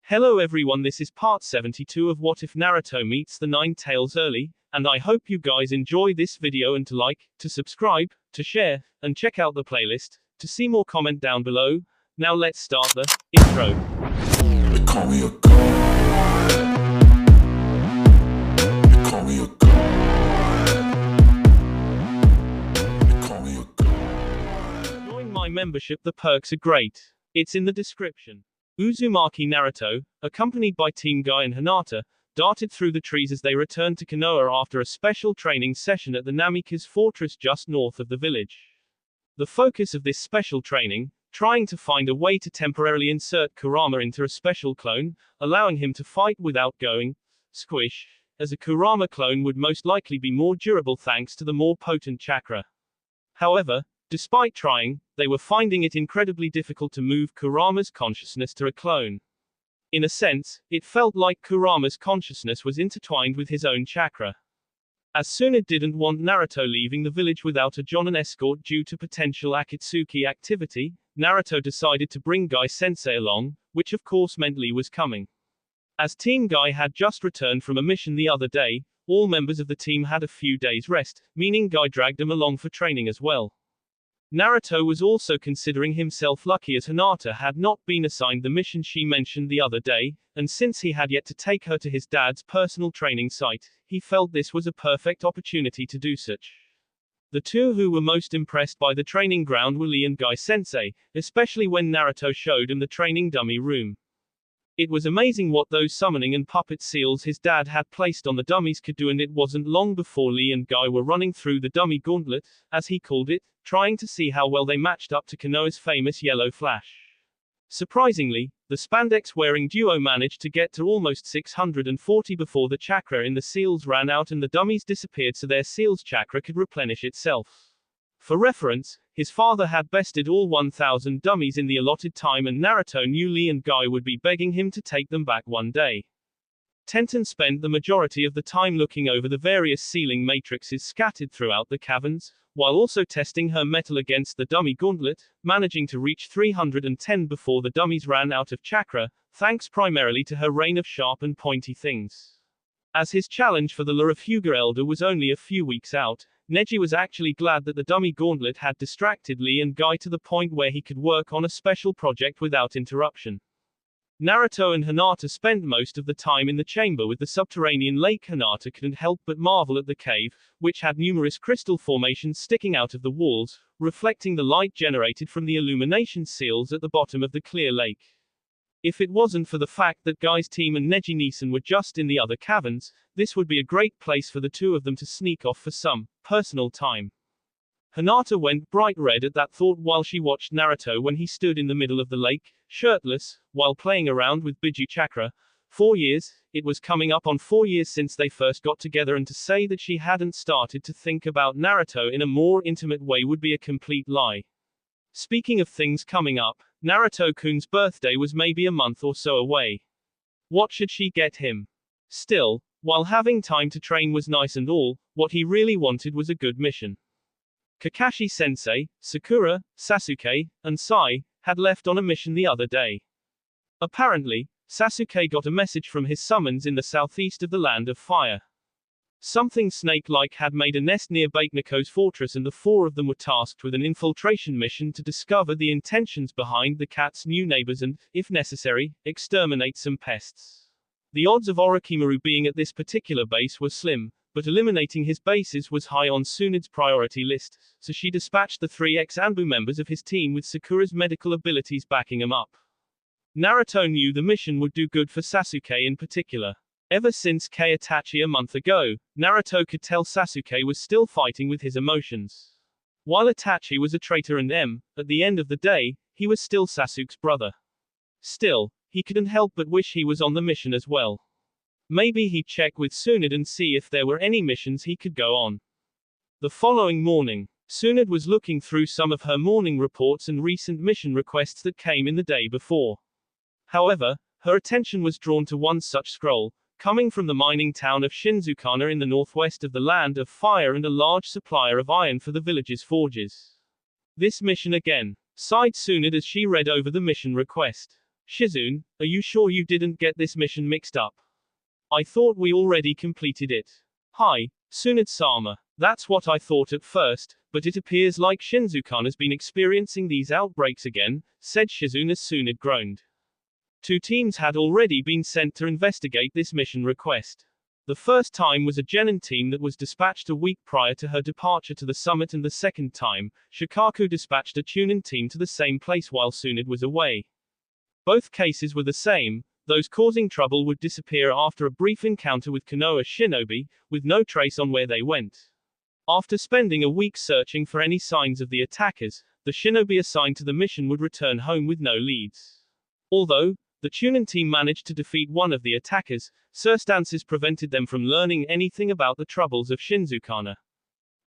Hello everyone, this is part 72 of What If Naruto Meets the Nine Tails Early, and I hope you guys enjoy this video and to like, to subscribe, to share, and check out the playlist, to see more comment down below. Now let's start the intro. They call me a god. They call me a god. They call me a god. Join my membership, the perks are great. It's in the description. Uzumaki Naruto, accompanied by Team Guy and Hinata, darted through the trees as they returned to Konoha after a special training session at the Namikaze fortress just north of the village. The focus of this special training, trying to find a way to temporarily insert Kurama into a special clone, allowing him to fight without going squish, as a Kurama clone would most likely be more durable thanks to the more potent chakra. However, despite trying, they were finding it incredibly difficult to move Kurama's consciousness to a clone. In a sense, it felt like Kurama's consciousness was intertwined with his own chakra. As Tsunade didn't want Naruto leaving the village without a Jonin escort due to potential Akatsuki activity, Naruto decided to bring Guy Sensei along, which of course meant Lee was coming. As Team Guy had just returned from a mission the other day, all members of the team had a few days rest, meaning Guy dragged them along for training as well. Naruto was also considering himself lucky as Hinata had not been assigned the mission she mentioned the other day, and since he had yet to take her to his dad's personal training site, he felt this was a perfect opportunity to do such. The two who were most impressed by the training ground were Lee and Guy Sensei, especially when Naruto showed him the training dummy room. It was amazing what those summoning and puppet seals his dad had placed on the dummies could do, and it wasn't long before Lee and Guy were running through the dummy gauntlet, as he called it, trying to see how well they matched up to Konoha's famous yellow flash. Surprisingly, the spandex-wearing duo managed to get to almost 640 before the chakra in the seals ran out and the dummies disappeared so their seals chakra could replenish itself. For reference, his father had bested all 1,000 dummies in the allotted time and Naruto knew Lee and Guy would be begging him to take them back one day. Tenten spent the majority of the time looking over the various sealing matrices scattered throughout the caverns, while also testing her metal against the dummy gauntlet, managing to reach 310 before the dummies ran out of chakra, thanks primarily to her rain of sharp and pointy things. As his challenge for the Lurafuga Elder was only a few weeks out, Neji was actually glad that the dummy gauntlet had distracted Lee and Guy to the point where he could work on a special project without interruption. Naruto and Hinata spent most of the time in the chamber with the subterranean lake. Hinata couldn't help but marvel at the cave, which had numerous crystal formations sticking out of the walls, reflecting the light generated from the illumination seals at the bottom of the clear lake. If it wasn't for the fact that Guy's team and Neji Nisan were just in the other caverns, this would be a great place for the two of them to sneak off for some personal time. Hinata went bright red at that thought while she watched Naruto when he stood in the middle of the lake, shirtless, while playing around with Biju Chakra. 4 years, it was coming up on 4 years since they first got together, and to say that she hadn't started to think about Naruto in a more intimate way would be a complete lie. Speaking of things coming up, Naruto-kun's birthday was maybe a month or so away. What should she get him? Still, while having time to train was nice and all, what he really wanted was a good mission. Kakashi-sensei, Sakura, Sasuke, and Sai had left on a mission the other day. Apparently, Sasuke got a message from his summons in the southeast of the Land of Fire. Something snake-like had made a nest near Bakenako's fortress, and the four of them were tasked with an infiltration mission to discover the intentions behind the cat's new neighbors and, if necessary, exterminate some pests. The odds of Orochimaru being at this particular base were slim, but eliminating his bases was high on Tsunade's priority list, so she dispatched the 3 ex-Anbu members of his team with Sakura's medical abilities backing him up. Naruto knew the mission would do good for Sasuke in particular. Ever since Kei Itachi a month ago, Naruto could tell Sasuke was still fighting with his emotions. While Itachi was a traitor and at the end of the day, he was still Sasuke's brother. Still, he couldn't help but wish he was on the mission as well. Maybe he'd check with Tsunade and see if there were any missions he could go on. The following morning, Tsunade was looking through some of her morning reports and recent mission requests that came in the day before. However, her attention was drawn to one such scroll, coming from the mining town of Shinzukana in the northwest of the Land of Fire and a large supplier of iron for the village's forges. This mission again, sighed Tsunade as she read over the mission request. Shizune, are you sure you didn't get this mission mixed up? I thought we already completed it. Hi, Tsunade-sama. That's what I thought at first, but it appears like Shinzukan has been experiencing these outbreaks again, said Shizune as Tsunade groaned. 2 teams had already been sent to investigate this mission request. The first time was a Genin team that was dispatched a week prior to her departure to the summit, and the second time, Shikaku dispatched a Chunin team to the same place while Tsunade was away. Both cases were the same. Those causing trouble would disappear after a brief encounter with Konoha shinobi, with no trace on where they went. After spending a week searching for any signs of the attackers, the shinobi assigned to the mission would return home with no leads. Although the Chunin team managed to defeat one of the attackers, circumstances prevented them from learning anything about the troubles of Shinzukana.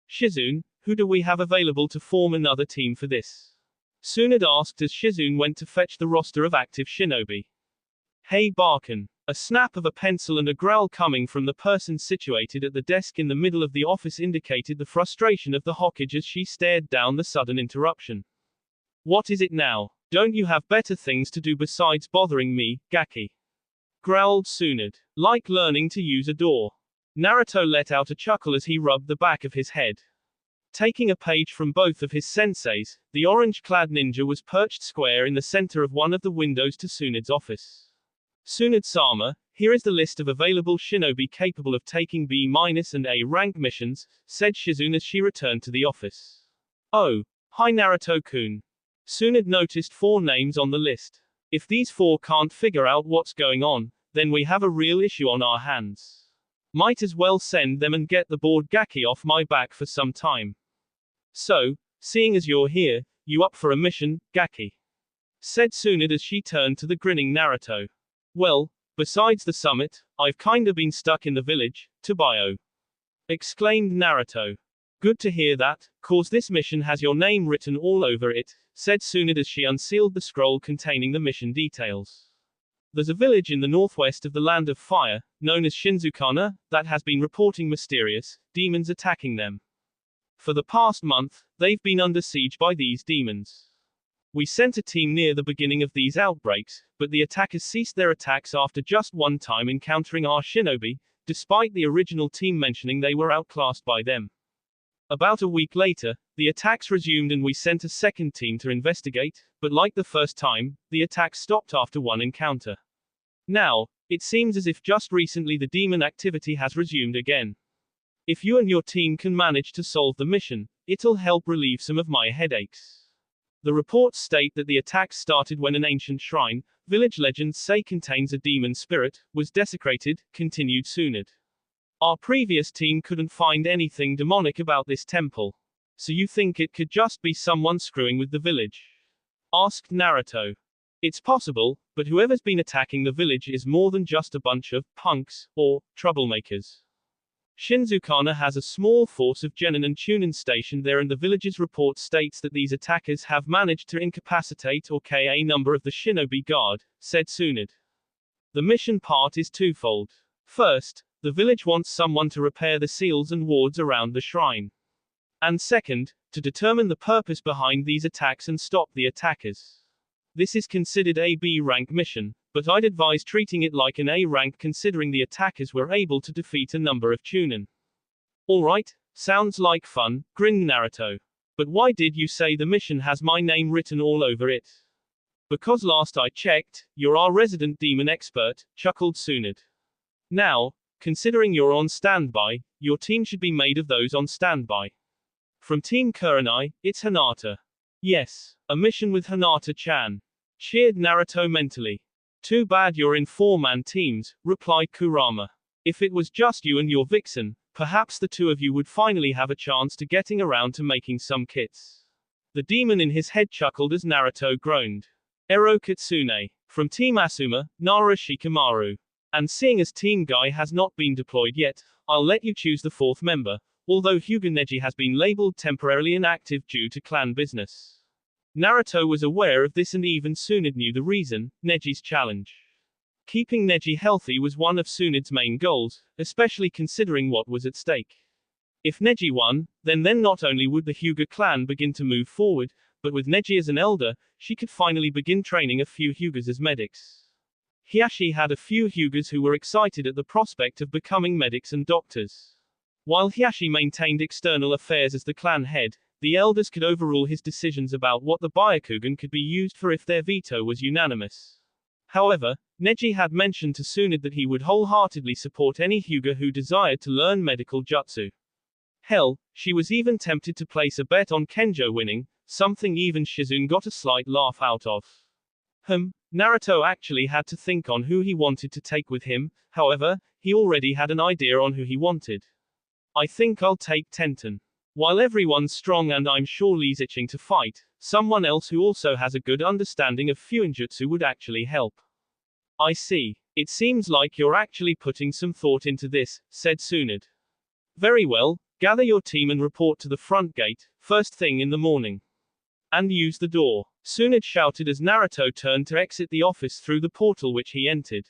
Shizune, who do we have available to form another team for this? Tsunade asked as Shizune went to fetch the roster of active shinobi. Hey Barkan. A snap of a pencil and a growl coming from the person situated at the desk in the middle of the office indicated the frustration of the Hokage as she stared down the sudden interruption. What is it now? Don't you have better things to do besides bothering me, Gaki? Growled Tsunade. Like learning to use a door. Naruto let out a chuckle as he rubbed the back of his head. Taking a page from both of his senseis, the orange-clad ninja was perched square in the center of one of the windows to Tsunade's office. Tsunade-sama, here is the list of available shinobi capable of taking B- and A rank missions, said Shizune as she returned to the office. Oh. Hi Naruto-kun. Tsunade noticed 4 names on the list. If these 4 can't figure out what's going on, then we have a real issue on our hands. Might as well send them and get the bored Gaki off my back for some time. So, seeing as you're here, you up for a mission, Gaki? Said Tsunade as she turned to the grinning Naruto. Well, besides the summit, I've kinda been stuck in the village, Tobio. Exclaimed Naruto. Good to hear that, cause this mission has your name written all over it, said Tsunade as she unsealed the scroll containing the mission details. There's a village in the northwest of the Land of Fire, known as Shinzukana, that has been reporting mysterious demons attacking them. For the past month, they've been under siege by these demons. We sent a team near the beginning of these outbreaks, but the attackers ceased their attacks after just one time encountering our shinobi, despite the original team mentioning they were outclassed by them. About a week later, the attacks resumed and we sent a second team to investigate, but like the first time, the attacks stopped after one encounter. Now, it seems as if just recently the demon activity has resumed again. If you and your team can manage to solve the mission, it'll help relieve some of my headaches. The reports state that the attacks started when an ancient shrine, village legends say contains a demon spirit, was desecrated, continued Tsunade. Our previous team couldn't find anything demonic about this temple. So you think it could just be someone screwing with the village? Asked Naruto. It's possible, but whoever's been attacking the village is more than just a bunch of punks, or troublemakers. Shinzukana has a small force of genin and chunin stationed there, and the village's report states that these attackers have managed to incapacitate or kill a number of the shinobi guard, said Tsunade. The mission part is twofold. First, the village wants someone to repair the seals and wards around the shrine. And second, to determine the purpose behind these attacks and stop the attackers. This is considered a B rank mission, but I'd advise treating it like an A rank considering the attackers were able to defeat a number of chunin. Alright, sounds like fun, grinned Naruto. But why did you say the mission has my name written all over it? Because last I checked, you're our resident demon expert, chuckled Tsunade. Now, considering you're on standby, your team should be made of those on standby. From Team Kurenai, it's Hinata. Yes, a mission with Hinata-chan. Cheered Naruto mentally. Too bad you're in 4-man teams, replied Kurama. If it was just you and your vixen, perhaps the 2 of you would finally have a chance to getting around to making some kits. The demon in his head chuckled as Naruto groaned. Ero Kitsune. From Team Asuma, Nara Shikamaru. And seeing as Team Guy has not been deployed yet, I'll let you choose the 4th member, although Hyuga Neji has been labeled temporarily inactive due to clan business. Naruto was aware of this and even Tsunade knew the reason, Neji's challenge. Keeping Neji healthy was one of Tsunade's main goals, especially considering what was at stake. If Neji won, then not only would the Hyuga clan begin to move forward, But with Neji as an elder, she could finally begin training a few Hyugas as medics. Hiashi had a few Hyugas who were excited at the prospect of becoming medics and doctors. While Hiashi maintained external affairs as the clan head, the elders could overrule his decisions about what the Byakugan could be used for if their veto was unanimous. However, Neji had mentioned to Tsunade that he would wholeheartedly support any Hyuga who desired to learn medical jutsu. Hell, she was even tempted to place a bet on Kenjo winning, something even Shizune got a slight laugh out of. Naruto actually had to think on who he wanted to take with him, however, he already had an idea on who he wanted. I think I'll take Tenten. While everyone's strong and I'm sure Lee's itching to fight, someone else who also has a good understanding of Fuinjutsu would actually help. I see. It seems like you're actually putting some thought into this, said Tsunade. Very well, gather your team and report to the front gate, first thing in the morning. And use the door. Tsunade shouted as Naruto turned to exit the office through the portal which he entered.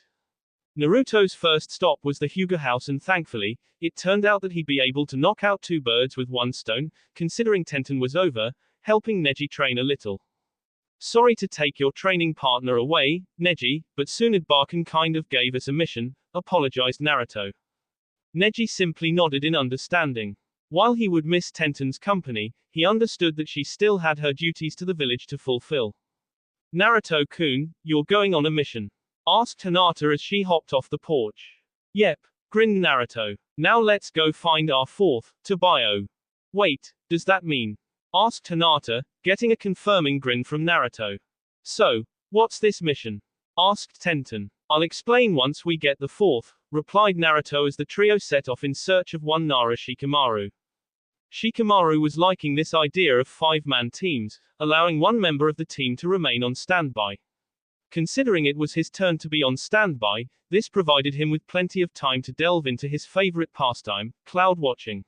Naruto's first stop was the Hyuga house, and thankfully, it turned out that he'd be able to knock out two birds with one stone, considering Tenten was over, helping Neji train a little. Sorry to take your training partner away, Neji, but Tsunade-Baken kind of gave us a mission, apologized Naruto. Neji simply nodded in understanding. While he would miss Tenten's company, he understood that she still had her duties to the village to fulfill. Naruto-kun, you're going on a mission? Asked Hinata as she hopped off the porch. Yep, grinned Naruto. Now let's go find our fourth, Tobio. Wait, does that mean? Asked Hinata, getting a confirming grin from Naruto. So, what's this mission? Asked Tenten. I'll explain once we get the fourth, replied Naruto as the trio set off in search of one Nara Shikamaru. Shikamaru was liking this idea of five-man teams, allowing one member of the team to remain on standby. Considering it was his turn to be on standby, this provided him with plenty of time to delve into his favorite pastime, cloud watching.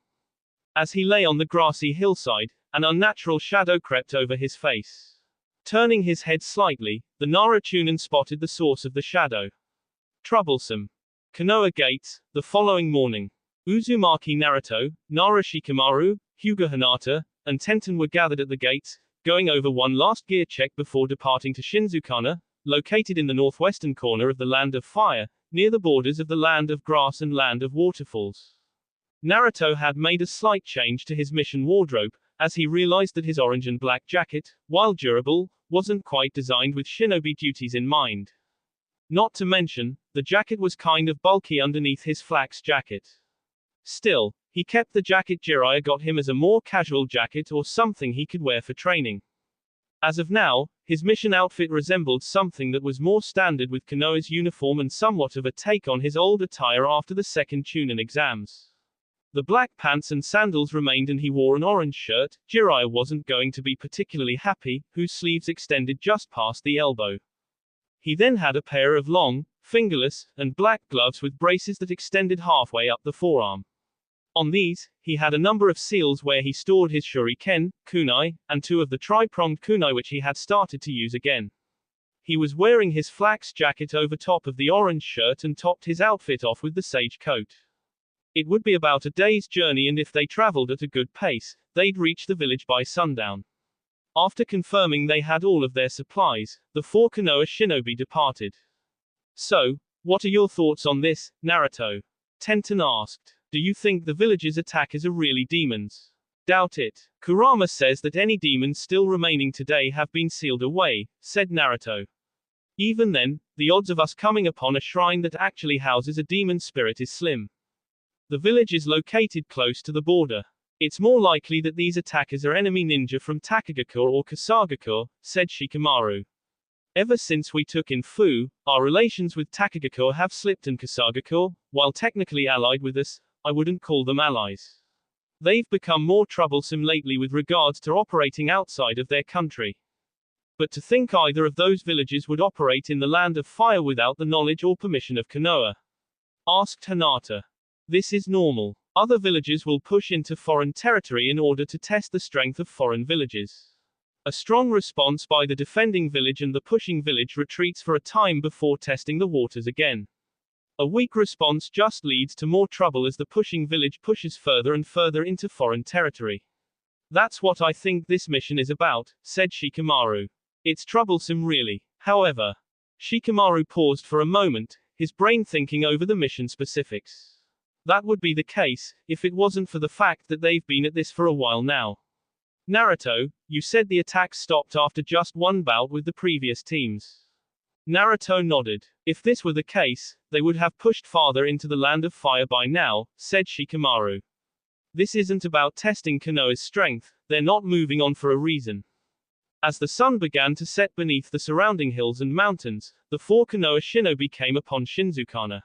As he lay on the grassy hillside, an unnatural shadow crept over his face. Turning his head slightly, the Narutonin spotted the source of the shadow. Troublesome. Konoha Gates, the following morning. Uzumaki Naruto, Nara Shikamaru, Hyuga Hinata, and Tenten were gathered at the gates, going over one last gear check before departing to Shinzukana, located in the northwestern corner of the Land of Fire, near the borders of the Land of Grass and Land of Waterfalls. Naruto had made a slight change to his mission wardrobe, as he realized that his orange and black jacket, while durable, wasn't quite designed with shinobi duties in mind. Not to mention, the jacket was kind of bulky underneath his flax jacket. Still, he kept the jacket Jiraiya got him as a more casual jacket or something he could wear for training. As of now, his mission outfit resembled something that was more standard with Konoha's uniform and somewhat of a take on his old attire after the second Chunin exams. The black pants and sandals remained and he wore an orange shirt. Jiraiya wasn't going to be particularly happy, whose sleeves extended just past the elbow. He then had a pair of long, fingerless, and black gloves with braces that extended halfway up the forearm. On these, he had a number of seals where he stored his shuriken, kunai, and two of the tri-pronged kunai which he had started to use again. He was wearing his flax jacket over top of the orange shirt and topped his outfit off with the sage coat. It would be about a day's journey, and if they traveled at a good pace, they'd reach the village by sundown. After confirming they had all of their supplies, the four Konoha shinobi departed. So, what are your thoughts on this, Naruto? Tenten asked. Do you think the village's attackers are really demons? Doubt it. Kurama says that any demons still remaining today have been sealed away, said Naruto. Even then, the odds of us coming upon a shrine that actually houses a demon spirit is slim. The village is located close to the border. It's more likely that these attackers are enemy ninja from Takagakure or Kasagakure, said Shikamaru. Ever since we took in Fu, our relations with Takagakure have slipped, and Kasagakure, while technically allied with us, I wouldn't call them allies. They've become more troublesome lately with regards to operating outside of their country. But to think either of those villages would operate in the Land of Fire without the knowledge or permission of Konoha? Asked Hinata. This is normal. Other villages will push into foreign territory in order to test the strength of foreign villages. A strong response by the defending village and the pushing village retreats for a time before testing the waters again. A weak response just leads to more trouble as the pushing village pushes further and further into foreign territory. That's what I think this mission is about, said Shikamaru. It's troublesome really. However, Shikamaru paused for a moment, his brain thinking over the mission specifics. That would be the case, if it wasn't for the fact that they've been at this for a while now. Naruto, you said the attacks stopped after just one bout with the previous teams. Naruto nodded. If this were the case, they would have pushed farther into the land of fire by now, said Shikamaru. This isn't about testing Konoha's strength, they're not moving on for a reason. As the sun began to set beneath the surrounding hills and mountains, the 4 Konoha shinobi came upon Shinzukana.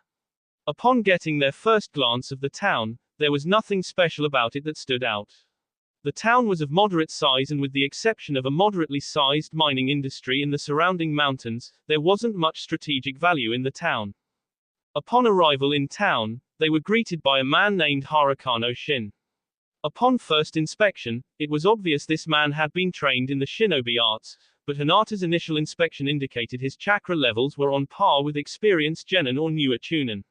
Upon getting their first glance of the town, there was nothing special about it that stood out. The town was of moderate size, and with the exception of a moderately sized mining industry in the surrounding mountains, there wasn't much strategic value in the town. Upon arrival in town, they were greeted by a man named Harakano Shin. Upon first inspection, it was obvious this man had been trained in the shinobi arts, but Hinata's initial inspection indicated his chakra levels were on par with experienced genin or newer chunin.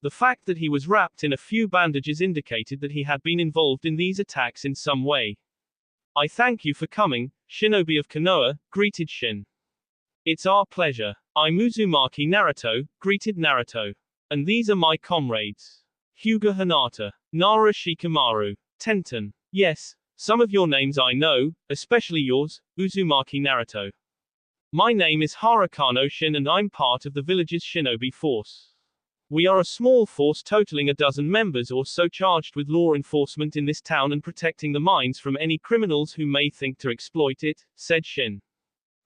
The fact that he was wrapped in a few bandages indicated that he had been involved in these attacks in some way. I thank you for coming, Shinobi of Konoha, greeted Shin. It's our pleasure. I'm Uzumaki Naruto, greeted Naruto. And these are my comrades. Hyuga Hinata, Nara Shikamaru, Tenten. Yes, some of your names I know, especially yours, Uzumaki Naruto. My name is Harakano Shin and I'm part of the village's shinobi force. We are a small force totaling a dozen members or so charged with law enforcement in this town and protecting the mines from any criminals who may think to exploit it, said Shin.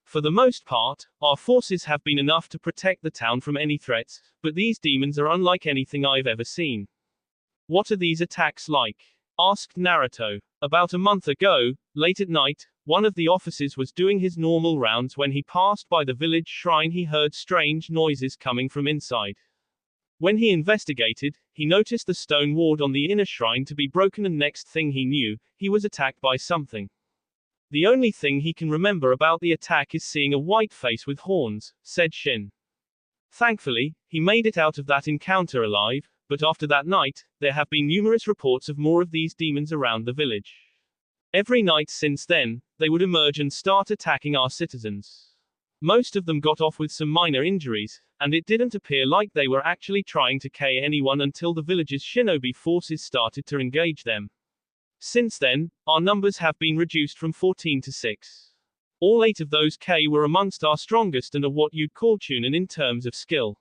For the most part, our forces have been enough to protect the town from any threats, but these demons are unlike anything I've ever seen. What are these attacks like? Asked Naruto. About a month ago, late at night, one of the officers was doing his normal rounds when he passed by the village shrine. He heard strange noises coming from inside. When he investigated, he noticed the stone ward on the inner shrine to be broken, and next thing he knew, he was attacked by something. The only thing he can remember about the attack is seeing a white face with horns, said Shin. Thankfully, he made it out of that encounter alive, but after that night, there have been numerous reports of more of these demons around the village. Every night since then, they would emerge and start attacking our citizens. Most of them got off with some minor injuries, and it didn't appear like they were actually trying to kill anyone until the village's shinobi forces started to engage them. Since then, our numbers have been reduced from 14 to 6. All 8 of those were amongst our strongest and are what you'd call chunin in terms of skill.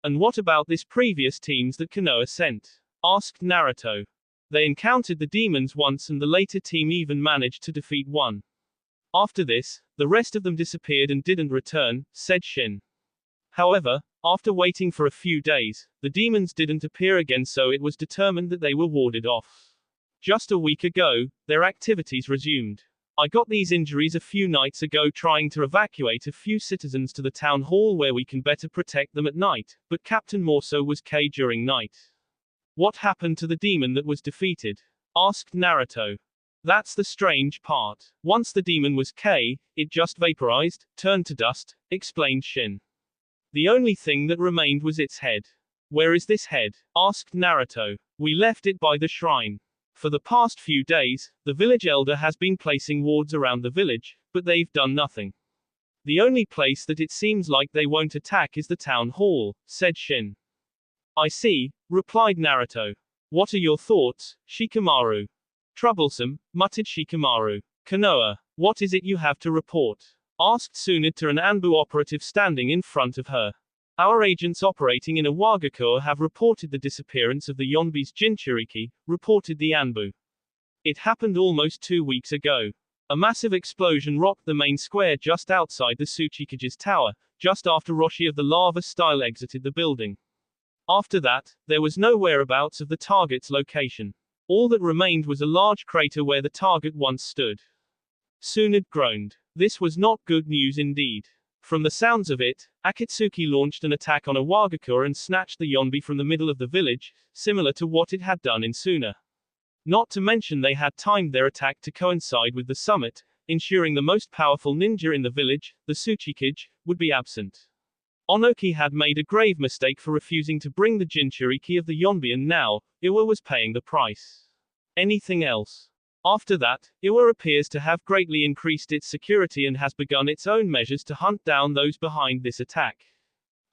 And what about this previous teams that Konoha sent? Asked Naruto. They encountered the demons once and the later team even managed to defeat one. After this, the rest of them disappeared and didn't return, said Shin. However, after waiting for a few days, the demons didn't appear again, so it was determined that they were warded off. Just a week ago, their activities resumed. I got these injuries a few nights ago trying to evacuate a few citizens to the town hall where we can better protect them at night, but Captain Morso was killed during night. What happened to the demon that was defeated? Asked Naruto. That's the strange part. Once the demon was killed, it just vaporized, turned to dust, explained Shin. The only thing that remained was its head. Where is this head? Asked Naruto. We left it by the shrine. For the past few days, the village elder has been placing wards around the village, but they've done nothing. The only place that it seems like they won't attack is the town hall, said Shin. I see, replied Naruto. What are your thoughts, Shikamaru? Troublesome, muttered Shikamaru. Konoha, what is it you have to report? Asked Tsunade, an Anbu operative standing in front of her. Our agents operating in Iwagakure have reported the disappearance of the Yonbi's Jinchuriki, reported the Anbu. It happened almost 2 weeks ago. A massive explosion rocked the main square just outside the Tsuchikage's tower, just after Roshi of the lava style exited the building. After that, there was no whereabouts of the target's location. All that remained was a large crater where the target once stood. Tsunade groaned. This was not good news indeed. From the sounds of it, Akatsuki launched an attack on Iwagakure and snatched the Yonbi from the middle of the village, similar to what it had done in Suna. Not to mention they had timed their attack to coincide with the summit, ensuring the most powerful ninja in the village, the Tsuchikage, would be absent. Onoki had made a grave mistake for refusing to bring the Jinchuriki of the Yonbi, and now, Iwa was paying the price. Anything else? After that, Iwa appears to have greatly increased its security and has begun its own measures to hunt down those behind this attack.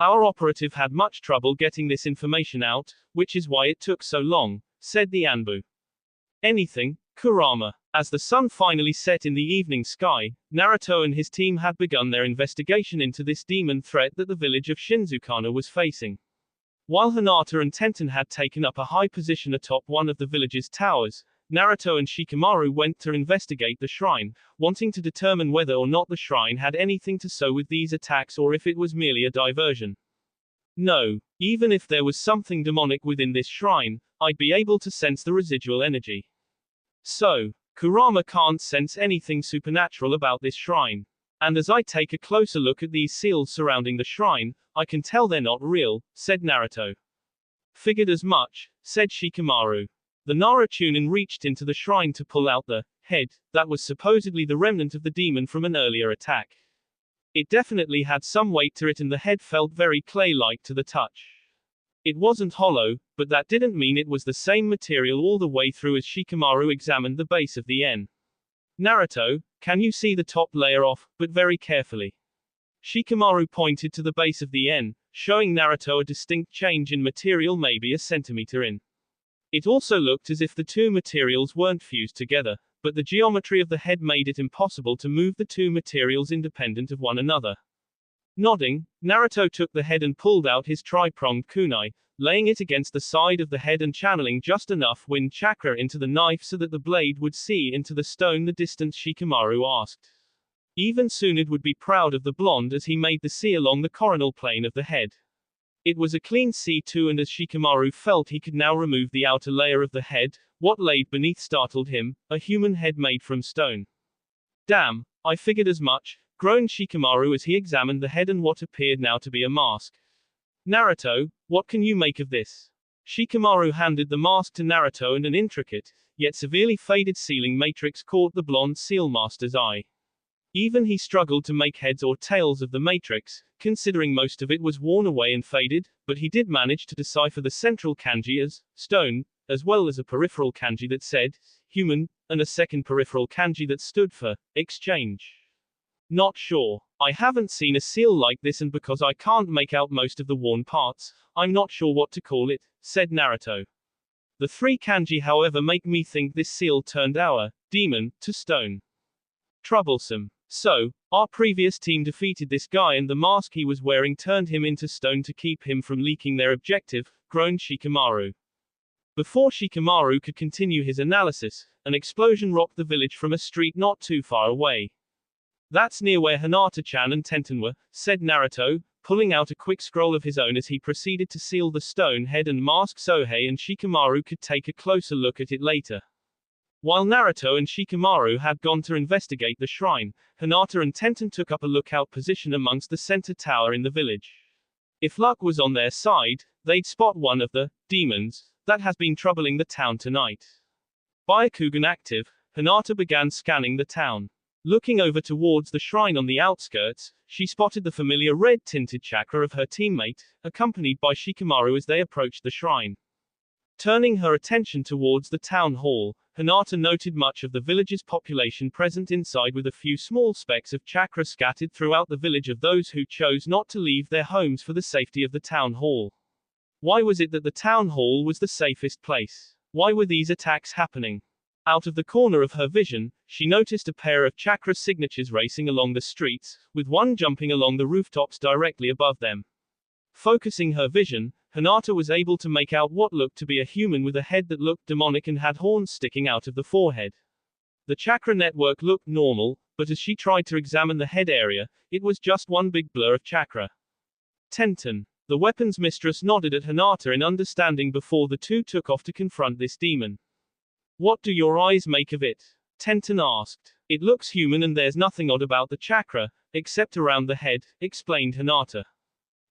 Our operative had much trouble getting this information out, which is why it took so long, said the Anbu. Anything, Kurama. As the sun finally set in the evening sky, Naruto and his team had begun their investigation into this demon threat that the village of Shinzukana was facing. While Hinata and Tenten had taken up a high position atop one of the village's towers, Naruto and Shikamaru went to investigate the shrine, wanting to determine whether or not the shrine had anything to do with these attacks or if it was merely a diversion. No, even if there was something demonic within this shrine, I'd be able to sense the residual energy. So, Kurama can't sense anything supernatural about this shrine. And as I take a closer look at these seals surrounding the shrine, I can tell they're not real, said Naruto. Figured as much, said Shikamaru. The Narutonin reached into the shrine to pull out the head that was supposedly the remnant of the demon from an earlier attack. It definitely had some weight to it and the head felt very clay-like to the touch. It wasn't hollow, but that didn't mean it was the same material all the way through as Shikamaru examined the base of the N. Naruto, can you see the top layer off, but very carefully? Shikamaru pointed to the base of the N, showing Naruto a distinct change in material maybe a centimeter in. It also looked as if the two materials weren't fused together, but the geometry of the head made it impossible to move the two materials independent of one another. Nodding, Naruto took the head and pulled out his tri-pronged kunai, laying it against the side of the head and channeling just enough wind chakra into the knife so that the blade would see into the stone the distance Shikamaru asked. Even Tsunade would be proud of the blonde as he made the C along the coronal plane of the head. It was a clean C2 and as Shikamaru felt he could now remove the outer layer of the head, what laid beneath startled him, a human head made from stone. Damn, I figured as much, groaned Shikamaru as he examined the head and what appeared now to be a mask. Naruto, what can you make of this? Shikamaru handed the mask to Naruto and an intricate, yet severely faded sealing matrix caught the blonde seal master's eye. Even he struggled to make heads or tails of the matrix, considering most of it was worn away and faded, but he did manage to decipher the central kanji as stone, as well as a peripheral kanji that said human, and a second peripheral kanji that stood for exchange. Not sure. I haven't seen a seal like this and because I can't make out most of the worn parts, I'm not sure what to call it, said Naruto. The three kanji however make me think this seal turned our demon to stone. Troublesome. So, our previous team defeated this guy and the mask he was wearing turned him into stone to keep him from leaking their objective, groaned Shikamaru. Before Shikamaru could continue his analysis, an explosion rocked the village from a street not too far away. That's near where Hinata-chan and Tenten were, said Naruto, pulling out a quick scroll of his own as he proceeded to seal the stone head and mask Sohei and Shikamaru could take a closer look at it later. While Naruto and Shikamaru had gone to investigate the shrine, Hinata and Tenten took up a lookout position amongst the center tower in the village. If luck was on their side, they'd spot one of the demons that has been troubling the town tonight. Byakugan active, Hinata began scanning the town. Looking over towards the shrine on the outskirts, she spotted the familiar red-tinted chakra of her teammate, accompanied by Shikamaru as they approached the shrine. Turning her attention towards the town hall, Hinata noted much of the village's population present inside with a few small specks of chakra scattered throughout the village of those who chose not to leave their homes for the safety of the town hall. Why was it that the town hall was the safest place? Why were these attacks happening? Out of the corner of her vision, she noticed a pair of chakra signatures racing along the streets, with one jumping along the rooftops directly above them. Focusing her vision, Hinata was able to make out what looked to be a human with a head that looked demonic and had horns sticking out of the forehead. The chakra network looked normal, but as she tried to examine the head area, it was just one big blur of chakra. Tenten. The weapons mistress nodded at Hinata in understanding before the two took off to confront this demon. What do your eyes make of it? Tenten asked. It looks human and there's nothing odd about the chakra, except around the head, explained Hinata.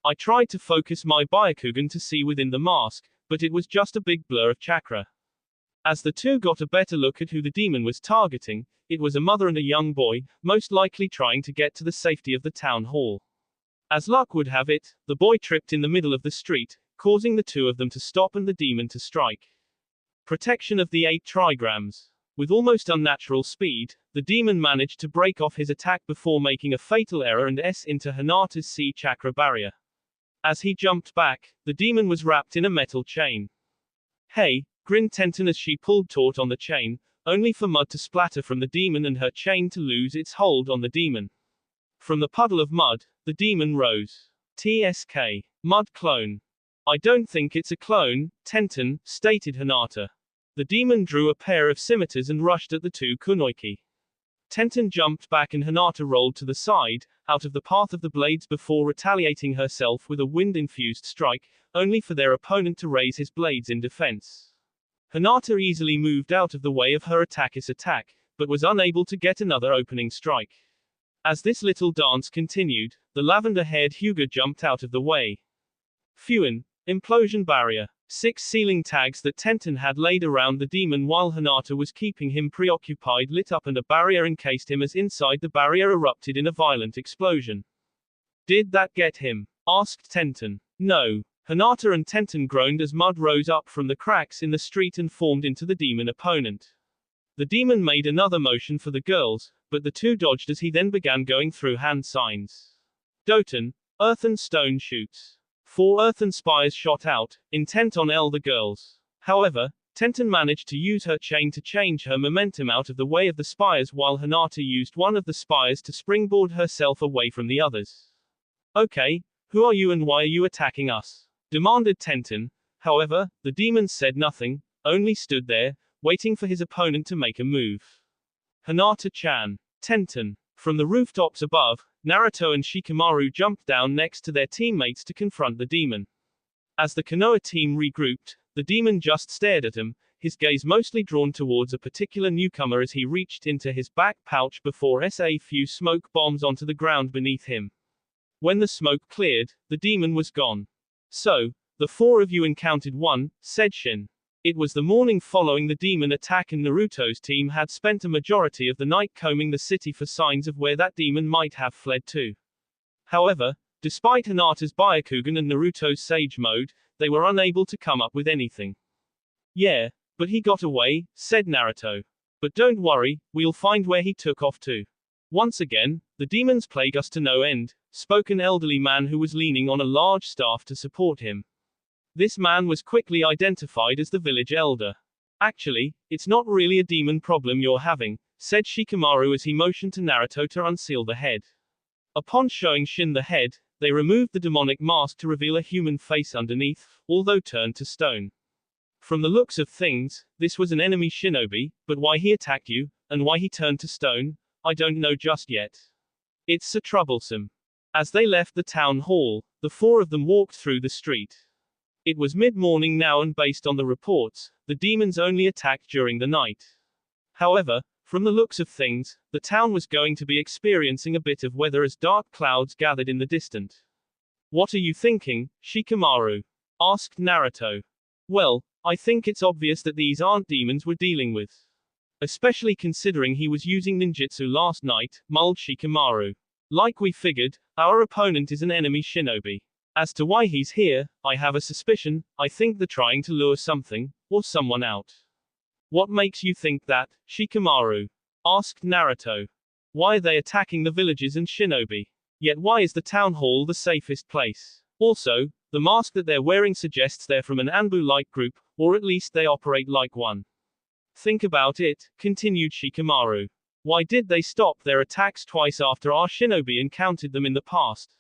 I tried to focus my Byakugan to see within the mask, but it was just a big blur of chakra. As the two got a better look at who the demon was targeting, it was a mother and a young boy, most likely trying to get to the safety of the town hall. As luck would have it, the boy tripped in the middle of the street, causing the two of them to stop and the demon to strike. Protection of the 8 trigrams. With almost unnatural speed, the demon managed to break off his attack before making a fatal error and into Hinata's C chakra barrier. As he jumped back, the demon was wrapped in a metal chain. Hey, grinned Tenten as she pulled taut on the chain, only for mud to splatter from the demon and her chain to lose its hold on the demon. From the puddle of mud, the demon rose. TSK. Mud clone. I don't think it's a clone, Tenten, stated Hinata. The demon drew a pair of scimitars and rushed at the two kunoiki. Tenten jumped back and Hinata rolled to the side, out of the path of the blades before retaliating herself with a wind-infused strike, only for their opponent to raise his blades in defense. Hinata easily moved out of the way of her attacker's attack, but was unable to get another opening strike. As this little dance continued, the lavender-haired Hyuga jumped out of the way. Fuin. Implosion barrier. 6 ceiling tags that Tenten had laid around the demon while Hinata was keeping him preoccupied lit up and a barrier encased him as inside the barrier erupted in a violent explosion. Did that get him? Asked Tenten. No. Hinata and Tenten groaned as mud rose up from the cracks in the street and formed into the demon opponent. The demon made another motion for the girls, but the two dodged as he then began going through hand signs. Doten. Earthen stone shoots. 4 earthen spires shot out, intent on the girls. However, Tenten managed to use her chain to change her momentum out of the way of the spires while Hinata used one of the spires to springboard herself away from the others. Okay, who are you and why are you attacking us? Demanded Tenten. However, the demon said nothing, only stood there, waiting for his opponent to make a move. Hinata-chan. Tenten. From the rooftops above, Naruto and Shikamaru jumped down next to their teammates to confront the demon. As the Konoha team regrouped, the demon just stared at him, his gaze mostly drawn towards a particular newcomer as he reached into his back pouch before few smoke bombs onto the ground beneath him. When the smoke cleared, the demon was gone. So, the 4 of you encountered one, said Shin. It was the morning following the demon attack and Naruto's team had spent a majority of the night combing the city for signs of where that demon might have fled to. However, despite Hinata's Byakugan and Naruto's Sage Mode, they were unable to come up with anything. Yeah, but he got away, said Naruto. But don't worry, we'll find where he took off to. Once again, the demons plague us to no end, spoke an elderly man who was leaning on a large staff to support him. This man was quickly identified as the village elder. Actually, it's not really a demon problem you're having, said Shikamaru as he motioned to Naruto to unseal the head. Upon showing Shin the head, they removed the demonic mask to reveal a human face underneath, although turned to stone. From the looks of things, this was an enemy shinobi, but why he attacked you, and why he turned to stone, I don't know just yet. It's so troublesome. As they left the town hall, the 4 of them walked through the street. It was mid-morning now and based on the reports, the demons only attacked during the night. However, from the looks of things, the town was going to be experiencing a bit of weather as dark clouds gathered in the distance. What are you thinking, Shikamaru? Asked Naruto. Well, I think it's obvious that these aren't demons we're dealing with. Especially considering he was using ninjutsu last night, mulled Shikamaru. Like we figured, our opponent is an enemy shinobi. As to why he's here, I have a suspicion, I think they're trying to lure something, or someone out. What makes you think that, Shikamaru? Asked Naruto. Why are they attacking the villages and shinobi? Yet why is the town hall the safest place? Also, the mask that they're wearing suggests they're from an Anbu-like group, or at least they operate like one. Think about it, continued Shikamaru. Why did they stop their attacks twice after our shinobi encountered them in the past?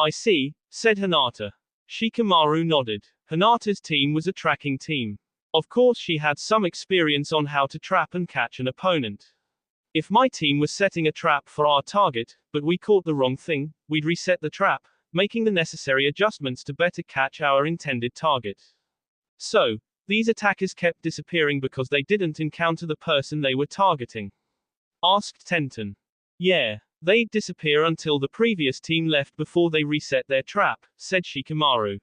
I see, said Hinata. Shikamaru nodded. Hinata's team was a tracking team. Of course she had some experience on how to trap and catch an opponent. If my team was setting a trap for our target, but we caught the wrong thing, we'd reset the trap, making the necessary adjustments to better catch our intended target. So, these attackers kept disappearing because they didn't encounter the person they were targeting. Asked Tenten. Yeah. They'd disappear until the previous team left before they reset their trap, said Shikamaru.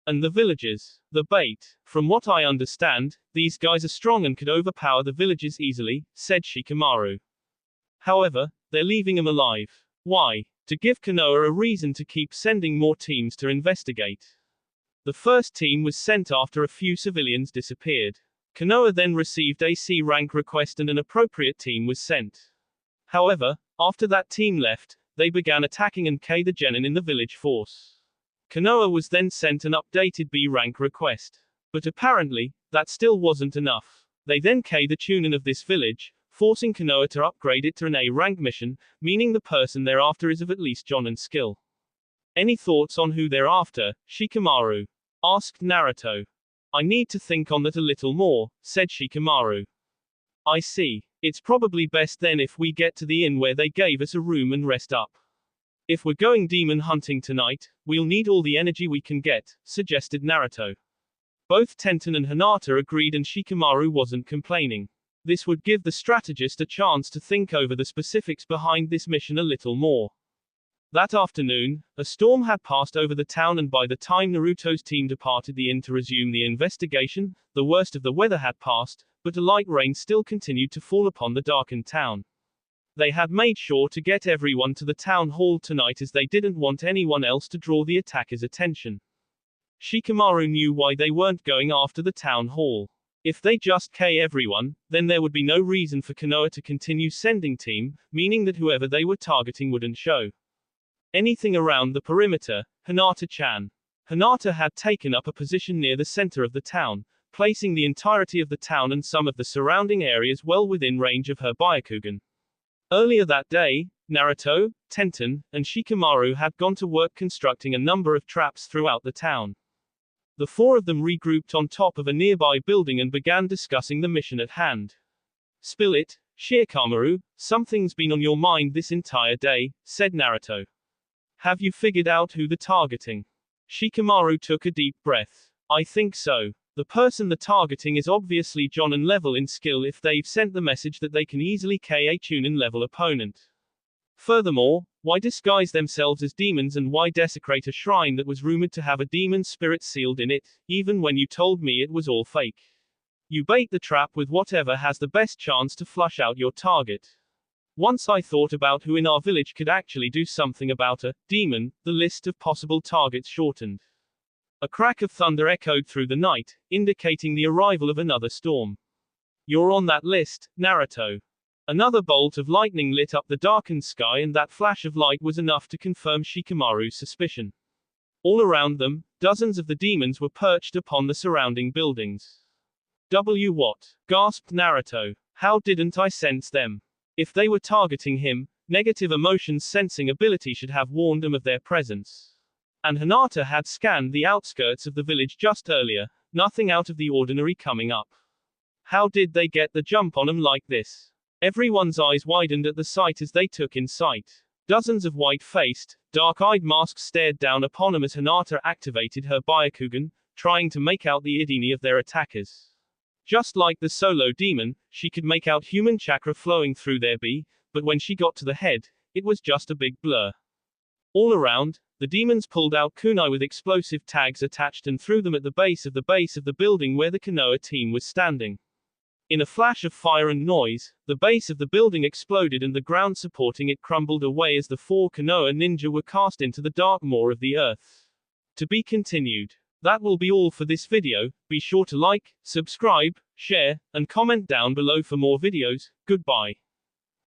And the villagers, the bait. From what I understand, these guys are strong and could overpower the villagers easily, said Shikamaru. However, they're leaving them alive. Why? To give Konoha a reason to keep sending more teams to investigate. The first team was sent after a few civilians disappeared. Konoha then received a C rank request and an appropriate team was sent. However, after that team left, they began attacking and K the genin in the village force. Konoha was then sent an updated B rank request. But apparently, that still wasn't enough. They then K the chunin of this village, forcing Konoha to upgrade it to an A rank mission, meaning the person thereafter is of at least jonin skill. Any thoughts on who they're after, Shikamaru? Asked Naruto. I need to think on that a little more, said Shikamaru. I see. It's probably best then if we get to the inn where they gave us a room and rest up. If we're going demon hunting tonight, we'll need all the energy we can get, suggested Naruto. Both Tenten and Hinata agreed and Shikamaru wasn't complaining. This would give the strategist a chance to think over the specifics behind this mission a little more. That afternoon, a storm had passed over the town and by the time Naruto's team departed the inn to resume the investigation, the worst of the weather had passed, but a light rain still continued to fall upon the darkened town. They had made sure to get everyone to the town hall tonight as they didn't want anyone else to draw the attackers' attention. Shikamaru knew why they weren't going after the town hall. If they just K everyone, then there would be no reason for Konoha to continue sending team, meaning that whoever they were targeting wouldn't show anything around the perimeter. Hinata-chan. Hinata had taken up a position near the center of the town, placing the entirety of the town and some of the surrounding areas well within range of her Byakugan. Earlier that day, Naruto, Tenten, and Shikamaru had gone to work constructing a number of traps throughout the town. The four of them regrouped on top of a nearby building and began discussing the mission at hand. Spill it, Shikamaru, something's been on your mind this entire day, said Naruto. Have you figured out who they're targeting? Shikamaru took a deep breath. I think so. The person they're targeting is obviously jonin level in skill if they've sent the message that they can easily K a chunin level opponent. Furthermore, why disguise themselves as demons and why desecrate a shrine that was rumored to have a demon spirit sealed in it, even when you told me it was all fake? You bait the trap with whatever has the best chance to flush out your target. Once I thought about who in our village could actually do something about a demon, the list of possible targets shortened. A crack of thunder echoed through the night, indicating the arrival of another storm. You're on that list, Naruto. Another bolt of lightning lit up the darkened sky and that flash of light was enough to confirm Shikamaru's suspicion. All around them, dozens of the demons were perched upon the surrounding buildings. What? Gasped Naruto. How didn't I sense them? If they were targeting him, negative emotions sensing ability should have warned him of their presence. And Hinata had scanned the outskirts of the village just earlier, nothing out of the ordinary coming up. How did they get the jump on him like this? Everyone's eyes widened at the sight as they took in sight. Dozens of white-faced, dark-eyed masks stared down upon him as Hinata activated her Byakugan, trying to make out the idini of their attackers. Just like the solo demon, she could make out human chakra flowing through their B, but when she got to the head, it was just a big blur. All around, the demons pulled out kunai with explosive tags attached and threw them at the base of the building where the Konoha team was standing. In a flash of fire and noise, the base of the building exploded and the ground supporting it crumbled away as the four Konoha ninja were cast into the dark maw of the earth. To be continued. That will be all for this video. Be sure to like, subscribe, share, and comment down below for more videos. Goodbye.